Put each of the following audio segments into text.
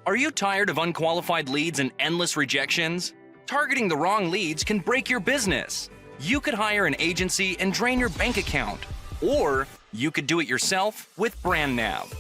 Are you tired of unqualified leads and endless rejections? Targeting the wrong leads can break your business. You could hire an agency and drain your bank account. Or you could do it yourself with BrandNav.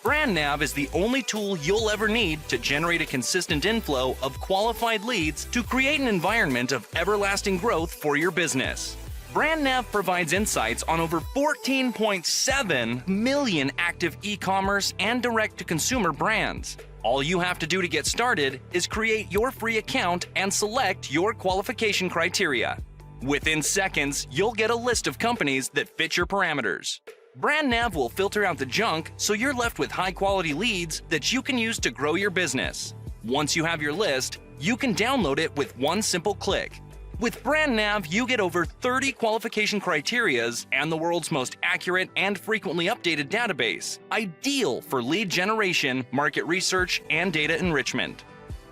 BrandNav is the only tool you'll ever need to generate a consistent inflow of qualified leads to create an environment of everlasting growth for your business. BrandNav provides insights on over 14.7 million active e-commerce and direct-to-consumer brands. All you have to do to get started is create your free account and select your qualification criteria. Within seconds, you'll get a list of companies that fit your parameters. BrandNav will filter out the junk so you're left with high-quality leads that you can use to grow your business. Once you have your list, you can download it with one simple click. With BrandNav, you get over 30 qualification criterias and the world's most accurate and frequently updated database, ideal for lead generation, market research, and data enrichment.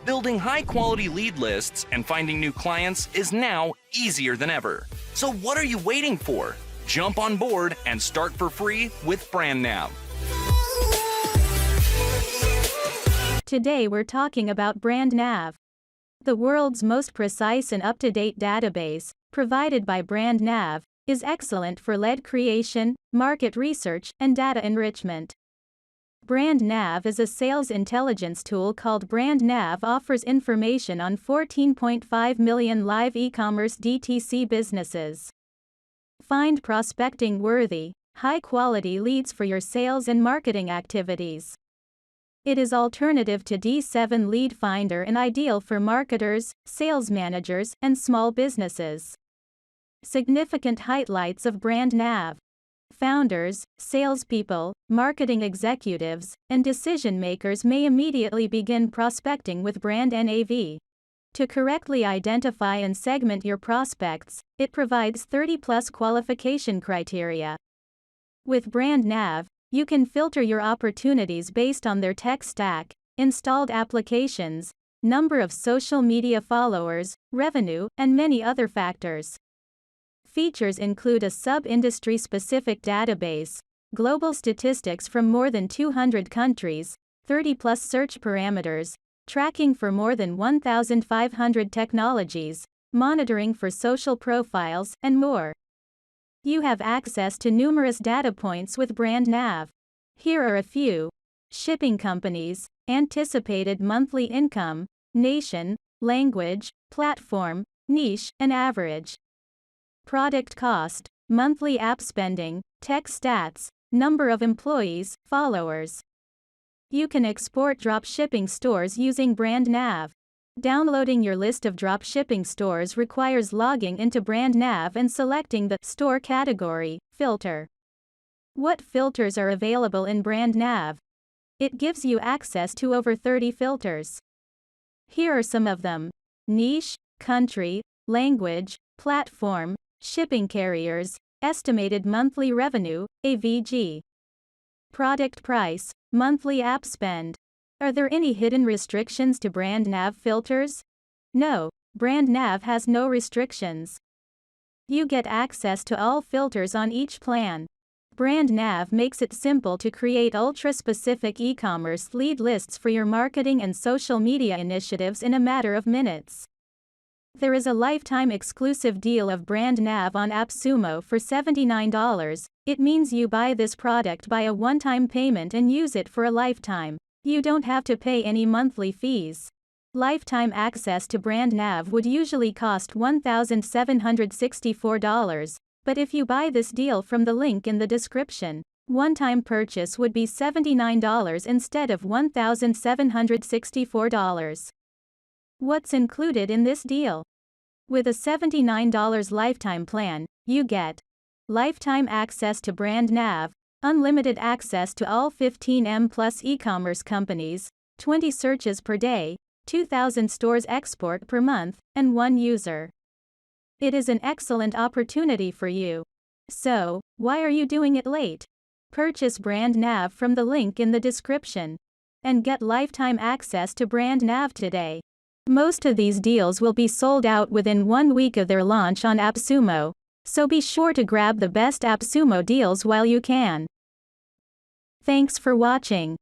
Building high-quality lead lists and finding new clients is now easier than ever. So what are you waiting for? Jump on board and start for free with BrandNav. Today we're talking about BrandNav, the world's most precise and up-to-date database, provided by BrandNav, is excellent for lead creation, market research, and data enrichment. BrandNav is a sales intelligence tool called BrandNav offers information on 14.5 million live e-commerce DTC businesses. Find prospecting-worthy, high-quality leads for your sales and marketing activities. It is alternative to D7 Lead Finder and ideal for marketers, sales managers, and small businesses. Significant highlights of BrandNav. Founders, salespeople, marketing executives, and decision-makers may immediately begin prospecting with BrandNav. To correctly identify and segment your prospects, it provides 30+ qualification criteria. With BrandNav, you can filter your opportunities based on their tech stack, installed applications, number of social media followers, revenue, and many other factors. Features include a sub-industry specific database, global statistics from more than 200 countries, 30+ search parameters, tracking for more than 1,500 technologies, monitoring for social profiles, and more. You have access to numerous data points with BrandNav. Here are a few: shipping companies, anticipated monthly income, nation, language, platform, niche, and average. Product cost, monthly app spending, tech stats, number of employees, followers. You can export drop shipping stores using BrandNav. Downloading your list of drop shipping stores requires logging into BrandNav and selecting the store category filter. What filters are available in BrandNav? It gives you access to over 30 filters. Here are some of them: niche, country, language, platform, shipping carriers, estimated monthly revenue, AVG. Product price, monthly app spend. Are there any hidden restrictions to BrandNav filters? No, BrandNav has no restrictions. You get access to all filters on each plan. BrandNav makes it simple to create ultra-specific e-commerce lead lists for your marketing and social media initiatives in a matter of minutes. There is a lifetime exclusive deal of BrandNav on Appsumo for $79. It means you buy this product by a one-time payment and use it for a lifetime. You don't have to pay any monthly fees. Lifetime access to BrandNav would usually cost $1,764, but if you buy this deal from the link in the description, one-time purchase would be $79 instead of $1,764. What's included in this deal? With a $79 lifetime plan, you get lifetime access to BrandNav, unlimited access to all 15M+ e-commerce companies, 20 searches per day, 2,000 stores export per month, and 1 user. It is an excellent opportunity for you. So, why are you doing it late? Purchase BrandNav from the link in the description and get lifetime access to BrandNav today. Most of these deals will be sold out within 1 week of their launch on Appsumo, so be sure to grab the best Appsumo deals while you can. Thanks for watching.